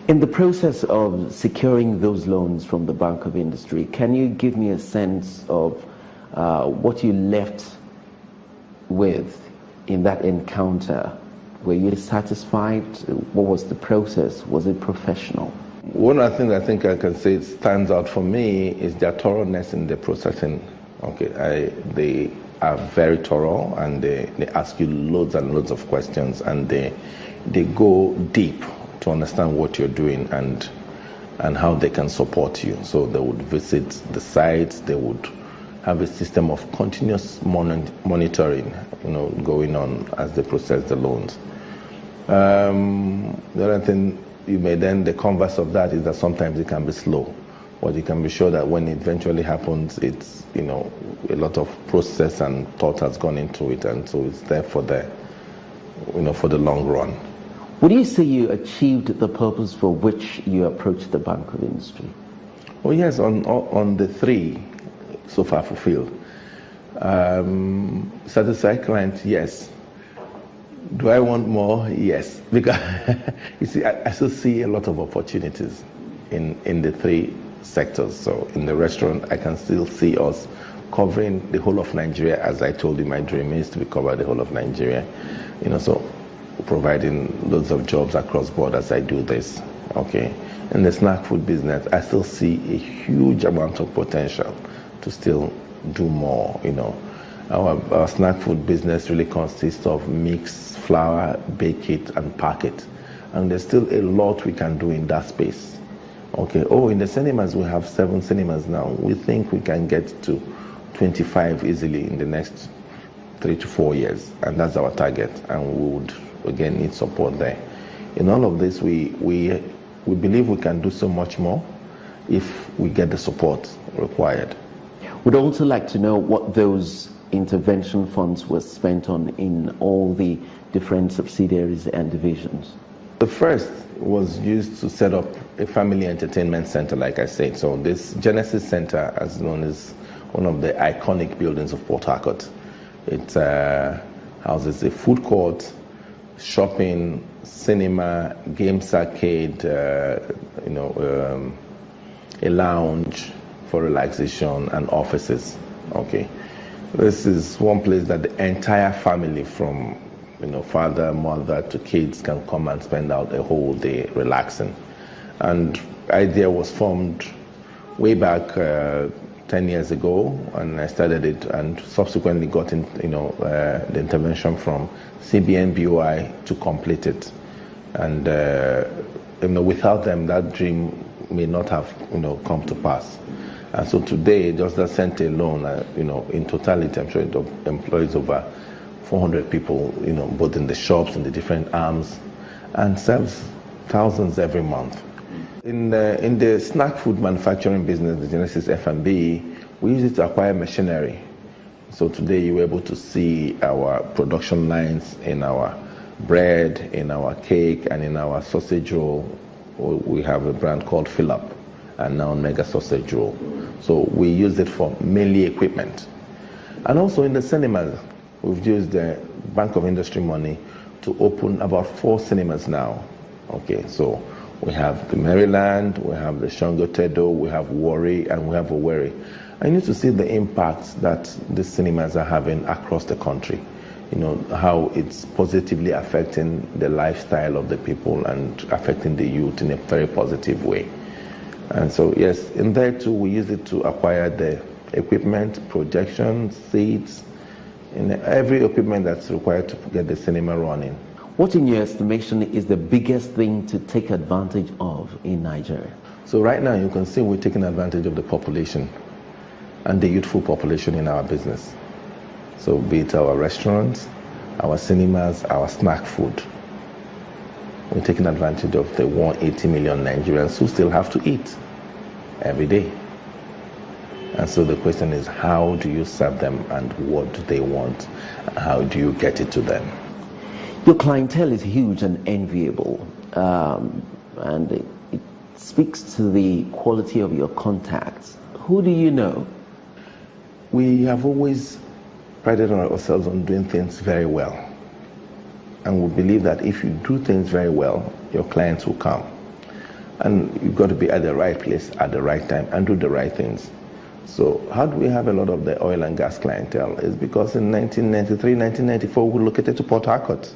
In the process of securing those loans from the Bank of Industry, can you give me a sense of what you left with in that encounter? Were you satisfied? What was the process? Was it professional? One of the things I think I can say stands out for me is their thoroughness in the processing. Okay, they are very thorough, and they ask you loads and loads of questions, and they go deep to understand what you're doing and how they can support you. So they would visit the sites, they would have a system of continuous monitoring, going on as they process the loans. The other thing, the converse of that is that sometimes it can be slow, but you can be sure that when it eventually happens, it's, a lot of process and thought has gone into it, and so it's there for the long run. Would you say you achieved the purpose for which you approached the Bank of Industry? Oh yes, on the three so far fulfilled. Satisfied clients, yes. Do I want more? Yes. Because you see, I still see a lot of opportunities in the three sectors. So in the restaurant, I can still see us covering the whole of Nigeria. As I told you, my dream is to be covered the whole of Nigeria. So providing loads of jobs across borders, I do this. Okay. In the snack food business, I still see a huge amount of potential to still do more. Our snack food business really consists of mix, flour, bake it, and pack it. And there's still a lot we can do in that space. Okay. Oh, in the cinemas, we have 7 cinemas now. We think we can get to 25 easily in the next 3 to 4 years. And that's our target. And we would, again, need support there. In all of this, we believe we can do so much more if we get the support required. Would also like to know what those intervention funds were spent on in all the different subsidiaries and divisions. The first was used to set up a family entertainment center, like I said. So this Genesis Center, as known as one of the iconic buildings of Port Harcourt, it houses a food court, shopping, cinema, games arcade, a lounge for relaxation, and offices. Okay, this is one place that the entire family, from father, mother to kids, can come and spend out a whole day relaxing. And idea was formed way back 10 years ago, and I started it, and subsequently got the intervention from CBN BOI to complete it. And without them, that dream may not have come to pass. And so today, just that center alone, in totality, I'm sure it employs over 400 people, both in the shops and the different arms, and serves thousands every month. In the snack food manufacturing business, the Genesis F&B, we use it to acquire machinery. So today, you're able to see our production lines in our bread, in our cake, and in our sausage roll. We have a brand called Fill Up, and now Mega Sausage Roll. So we use it for mainly equipment. And also in the cinemas, we've used the Bank of Industry money to open about 4 cinemas now. Okay, so we have the Maryland, we have the Shango-Tedo, we have Warri, and we have Owerri. I need to see the impact that the cinemas are having across the country. How it's positively affecting the lifestyle of the people and affecting the youth in a very positive way. And so, yes, in there too, we use it to acquire the equipment, projections, seats, and every equipment that's required to get the cinema running. What, in your estimation, is the biggest thing to take advantage of in Nigeria? So right now, you can see we're taking advantage of the population and the youthful population in our business. So be it our restaurants, our cinemas, our snack food. We're taking advantage of the 180 million Nigerians who still have to eat every day. And so the question is, how do you serve them, and what do they want? How do you get it to them? Your clientele is huge and enviable, and it speaks to the quality of your contacts. Who do you know? We have always prided ourselves on doing things very well. And we believe that if you do things very well, your clients will come. And you've got to be at the right place at the right time and do the right things. So how do we have a lot of the oil and gas clientele? It's because in 1993, 1994, we located to Port Harcourt.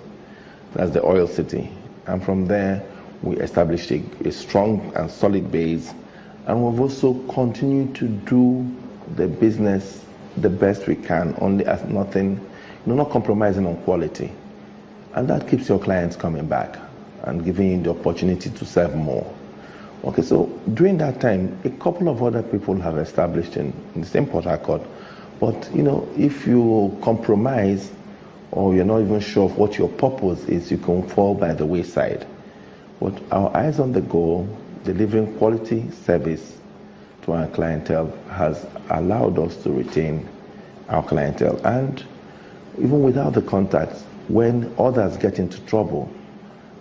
That's the oil city. And from there, we established a strong and solid base. And we've also continued to do the business the best we can, only as nothing, not compromising on quality. And that keeps your clients coming back and giving you the opportunity to serve more. Okay, so during that time, a couple of other people have established in the same Port Harcourt. But, if you compromise or you're not even sure of what your purpose is, you can fall by the wayside. But our eyes on the goal, delivering quality service to our clientele, has allowed us to retain our clientele. And even without the contacts, when others get into trouble,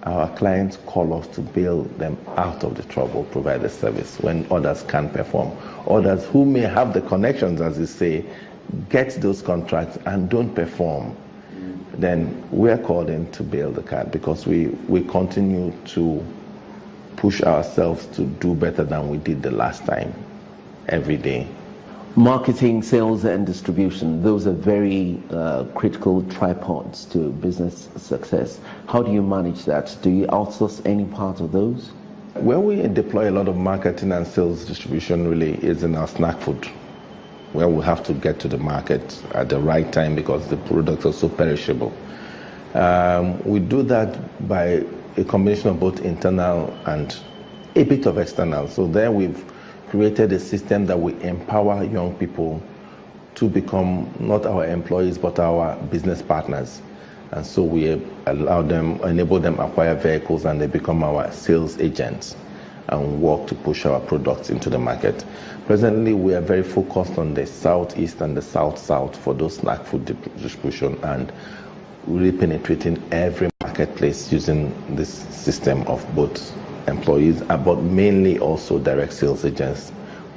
our clients call us to bail them out of the trouble, provide the service when others can't perform. Others who may have the connections, as you say, get those contracts and don't perform, then we're called in to bail the cat, because we continue to push ourselves to do better than we did the last time, every day. Marketing, sales, and distribution, those are very critical tripods to business success. How do you manage that? Do you outsource any part of those? Where we deploy a lot of marketing and sales distribution really is in our snack food, where we have to get to the market at the right time because the products are so perishable. We do that by a combination of both internal and a bit of external. So there we've created a system that we empower young people to become not our employees but our business partners. And so we enable them acquire vehicles, and they become our sales agents and work to push our products into the market. Presently, we are very focused on the southeast and the south-south for those snack food distribution, and really penetrating every marketplace using this system of both employees, but mainly also direct sales agents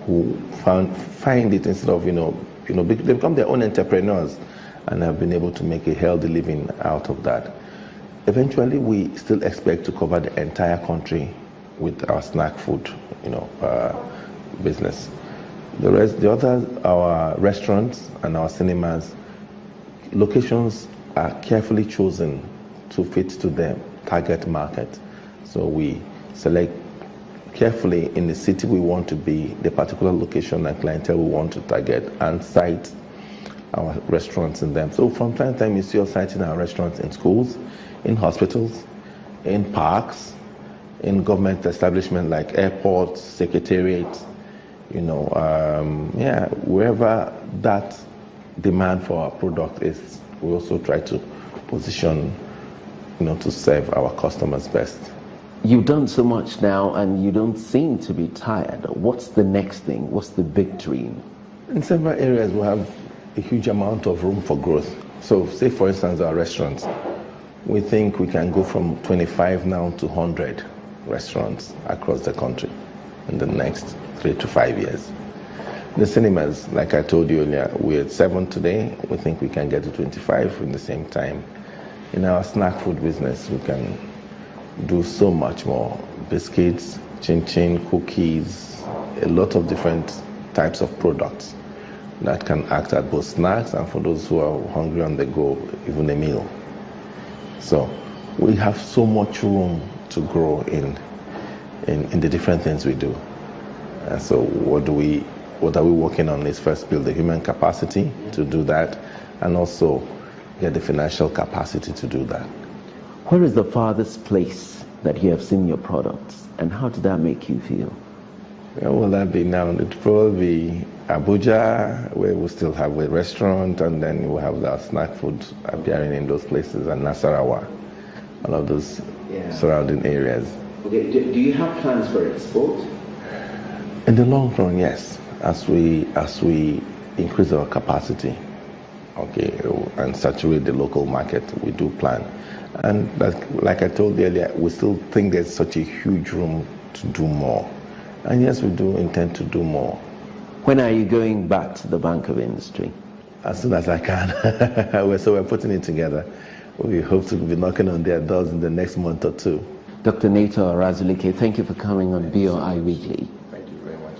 who find it, instead of they become their own entrepreneurs and have been able to make a healthy living out of that. Eventually, we still expect to cover the entire country with our snack food, business. The others, our restaurants and our cinemas, locations are carefully chosen to fit to the target market. So we select carefully in the city we want to be, the particular location and clientele we want to target, and site our restaurants in them. So from time to time, you see us citing our restaurants in schools, in hospitals, in parks, in government establishments like airports, secretariats, wherever that demand for our product is, we also try to position, to serve our customers best. You've done so much now and you don't seem to be tired. What's the next thing? What's the big dream? In several areas, we have a huge amount of room for growth. So say, for instance, our restaurants. We think we can go from 25 now to 100 restaurants across the country in the next 3 to 5 years. The cinemas, like I told you earlier, we're at 7 today. We think we can get to 25 in the same time. In our snack food business, we can do so much more. Biscuits, chin-chin, cookies, a lot of different types of products that can act as both snacks and, for those who are hungry on the go, even a meal. So we have so much room to grow in the different things we do. And so what are we working on is first build the human capacity to do that, and also get the financial capacity to do that. Where is the farthest place that you have seen your products, and how did that make you feel? Where will that be now? It will probably be Abuja, where we still have a restaurant, and then we'll have our snack food appearing in those places, and Nasarawa, all of those surrounding areas. Okay, do you have plans for export? In the long run, yes. As we increase our capacity, and saturate the local market, we do plan. And like I told you earlier, we still think there's such a huge room to do more. And yes, we do intend to do more. When are you going back to the Bank of Industry? As soon as I can. So we're putting it together. We hope to be knocking on their doors in the next month or two. Dr. Nato Razulike, thank you for coming on BOI Weekly. Thank you very much.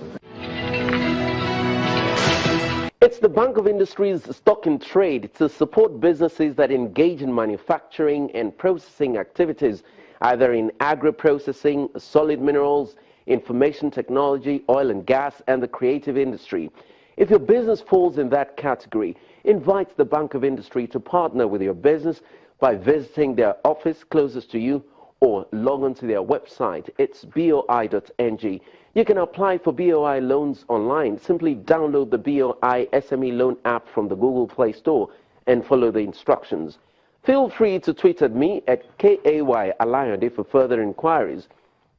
It's the Bank of Industry's stock in trade to support businesses that engage in manufacturing and processing activities, either in agro-processing, solid minerals, information technology, oil and gas, and the creative industry. If your business falls in that category, invite the Bank of Industry to partner with your business by visiting their office closest to you or log on to their website. It's boi.ng. You can apply for BOI loans online. Simply download the BOI SME loan app from the Google Play Store and follow the instructions. Feel free to tweet at me at KAY Alayande for further inquiries.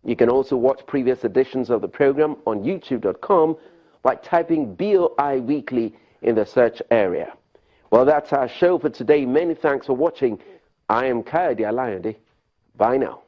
You can also watch previous editions of the program on youtube.com by typing BOI Weekly in the search area. Well, that's our show for today. Many thanks for watching. I am Kayode Alayande. Bye now.